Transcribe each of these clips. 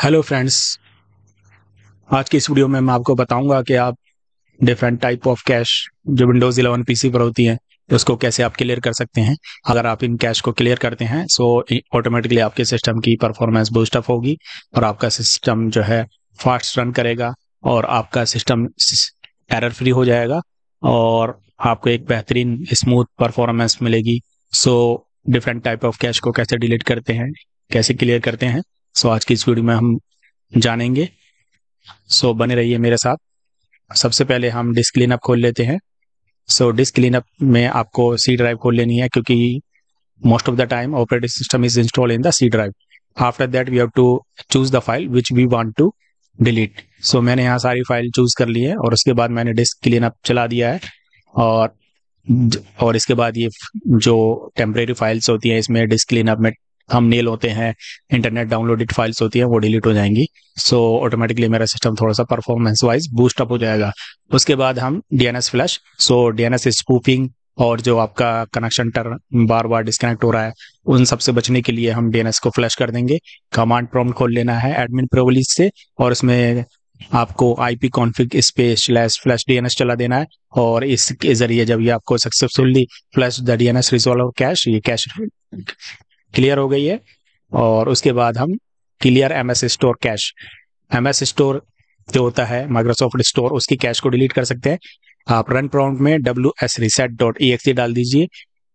Hello friends. आज की इस वीडियो में मैं आपको बताऊंगा कि आप डिफरेंट टाइप ऑफ कैश जो विंडोज़ 11 पीसी पर होती हैं तो उसको कैसे आप क्लियर कर सकते हैं। अगर आप इन कैश को क्लियर करते हैं सो ऑटोमेटिकली आपके सिस्टम की परफॉर्मेंस बूस्ट अप होगी और आपका सिस्टम जो है फास्ट रन करेगा और आपका सिस्टम एरर फ्री हो जाएगा और आपको एक बेहतरीन स्मूथ परफॉर्मेंस मिलेगी। So different type of cash को कैसे डिलीट करते हैं, कैसे क्लियर करते हैं, सो आज की इस वीडियो में हम जानेंगे। सो बने रहिए मेरे साथ। सबसे पहले हम डिस्क क्लीनअप खोल लेते हैं। सो डिस्क क्लीनअप में आपको सी ड्राइव खोल लेनी है क्योंकि most of the time operating system is install in the C drive. After that we have to choose the file which we want to delete. So मैंने यहाँ सारी फाइल चूज कर ली है और उसके बाद मैंने डिस्क क्लीनअप चला दिया है और इसके बाद ये जो टेम्परेरी फाइल्स होती हैं इसमें डिस्क क्लीनअप में थंबनेल होते हैं, इंटरनेट डाउनलोडेड फाइल्स होती हैं, वो डिलीट हो जाएंगी। सो ऑटोमेटिकली मेरा सिस्टम थोड़ा सा परफॉर्मेंस वाइज बूस्ट अप हो जाएगा। उसके बाद हम डीएनएस फ्लश, सो डीएनएस स्पूफिंग और जो आपका कनेक्शन बार बार डिस्कनेक्ट हो रहा है उन सब से बचने के लिए हम डीएनएस को फ्लश कर देंगे। कमांड प्रॉम्प्ट खोल लेना है एडमिन प्रिविलेज से और इसमें आपको IP config space /flush DNS चला देना है और इसके जरिए जब ये आपको successfully flush the DNS resolve cash, ये कैश क्लियर हो गई है। और उसके बाद हम clear MS store cash, MS store जो होता है माइक्रोसॉफ्ट स्टोर, उसकी कैश को डिलीट कर सकते हैं। आप रन प्रॉम्प्ट में wsreset.exe डाल दीजिए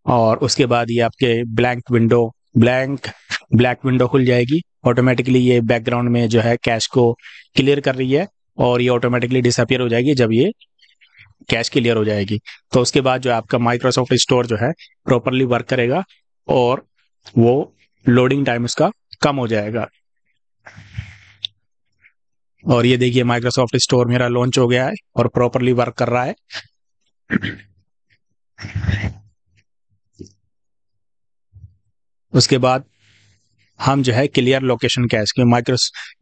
और उसके बाद ये आपके ब्लैक विंडो खुल जाएगी। ऑटोमेटिकली ये बैकग्राउंड में जो है कैश को क्लियर कर रही है और ये ऑटोमेटिकली डिसअपियर हो जाएगी जब ये कैश क्लियर हो जाएगी। तो उसके बाद जो आपका माइक्रोसॉफ्ट स्टोर जो है प्रॉपरली वर्क करेगा और वो लोडिंग टाइम उसका कम हो जाएगा। और ये देखिए माइक्रोसॉफ्ट स्टोर मेरा लॉन्च हो गया है और प्रॉपरली वर्क कर रहा है। उसके बाद हम जो है क्लियर लोकेशन कैश के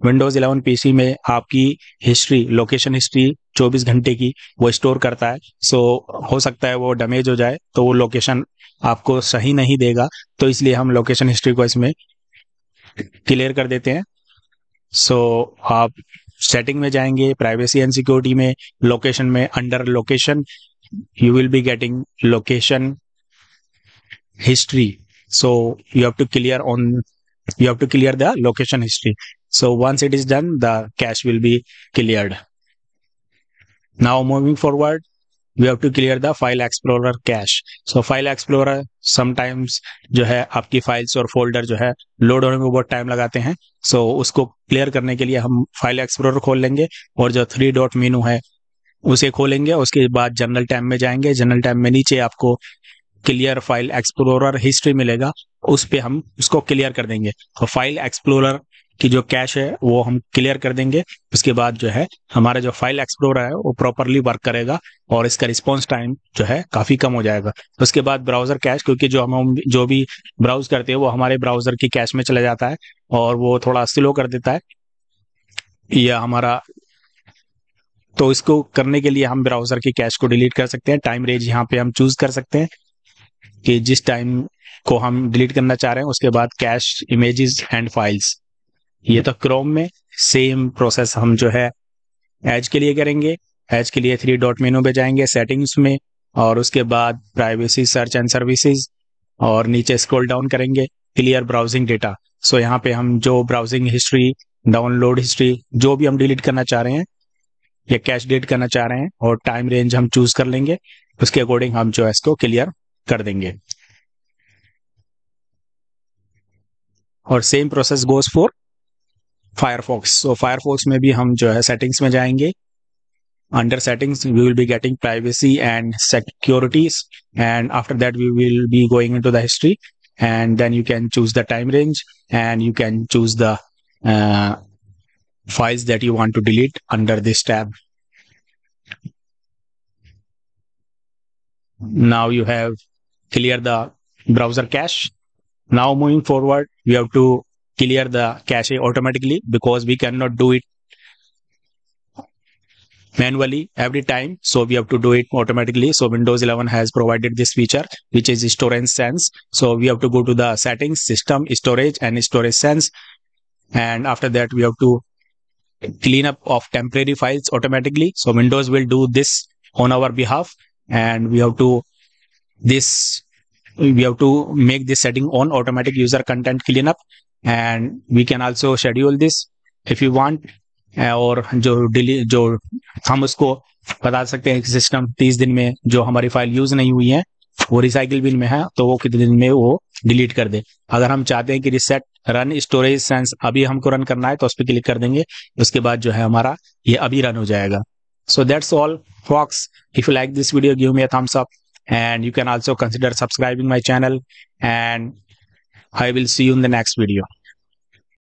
विंडोज 11 पीसी में आपकी हिस्ट्री, लोकेशन हिस्ट्री 24 घंटे की वो स्टोर करता है। सो हो सकता है वो डैमेज हो जाए तो वो लोकेशन आपको सही नहीं देगा, तो इसलिए हम लोकेशन हिस्ट्री को इसमें क्लियर कर देते हैं। सो आप सेटिंग में जाएंगे, प्राइवेसी एंड सिक्योरिटी में, लोकेशन में, under location you will be getting location history. So you have to clear the location history. So once it is done, the cache will be cleared. Now moving forward, we have to clear the file explorer cache. So file explorer sometimes जो है आपकी files और folder जो है load होने में बहुत time लगाते हैं। सो उसको क्लियर करने के लिए हम फाइल एक्सप्लोरर खोल लेंगे और जो 3 डॉट मेनू है उसे खोलेंगे। उसके बाद जनरल टैब में जाएंगे। जनरल टैब में नीचे आपको क्लियर फाइल एक्सप्लोरर हिस्ट्री मिलेगा, उस पे हम उसको क्लियर कर देंगे। तो फाइल एक्सप्लोरर की जो कैश है वो हम क्लियर कर देंगे। उसके बाद जो है हमारा जो फाइल एक्सप्लोरर है वो प्रॉपरली वर्क करेगा और इसका रिस्पॉन्स टाइम जो है काफी कम हो जाएगा। उसके बाद ब्राउजर कैश, क्योंकि हम जो भी ब्राउज करते हैं वो हमारे ब्राउजर की कैश में चला जाता है और वो थोड़ा स्लो कर देता है यह हमारा। तो इसको करने के लिए हम ब्राउजर की कैश को डिलीट कर सकते हैं। टाइम रेंज यहाँ पे हम चूज कर सकते हैं कि जिस टाइम को हम डिलीट करना चाह रहे हैं। उसके बाद कैश इमेजेस एंड फाइल्स, ये तो क्रोम में सेम प्रोसेस हम जो है एज के लिए करेंगे। एज के लिए 3 डॉट मेनू पे जाएंगे, सेटिंग्स में, और उसके बाद प्राइवेसी, सर्च एंड सर्विसेज, और नीचे स्क्रॉल डाउन करेंगे, क्लियर ब्राउजिंग डेटा। सो यहाँ पे हम जो ब्राउजिंग हिस्ट्री, डाउनलोड हिस्ट्री, जो भी हम डिलीट करना चाह रहे हैं या कैश डिलीट करना चाह रहे हैं और टाइम रेंज हम चूज कर लेंगे, उसके अकॉर्डिंग हम जो है इसको क्लियर कर देंगे। और same process goes for Firefox. So Firefox में भी हम जो है सेटिंग्स में जाएंगे। Under settings we will be getting privacy and securities and after that we will be going into the history and then you can choose the time range and you can choose the files that you want to delete under this tab. Now you have clear the browser cache. Now moving forward, we have to clear the cache automatically because we cannot do it manually every time. So we have to do it automatically. So Windows 11 has provided this feature, which is Storage Sense. So we have to go to the settings, system, storage, and storage sense. and after that we have to clean up of temporary files automatically. So Windows will do this on our behalf, and we have to make this setting on automatic user content cleanup, and we can also schedule this if you want. और जो हम उसको बता सकते हैं कि system 30 दिन में जो हमारी फाइल यूज नहीं हुई है वो रिसाइकिल बिन में है, तो वो कितने दिन में वो डिलीट कर दे। अगर हम चाहते हैं कि रिसेट रन स्टोरेज सेंस अभी हमको रन करना है तो उस पर क्लिक कर देंगे, उसके बाद जो है हमारा ये अभी रन हो जाएगा। So that's all folks. If you like this video, give me a thumbs up, and you can also consider subscribing my channel, and I will see you in the next video.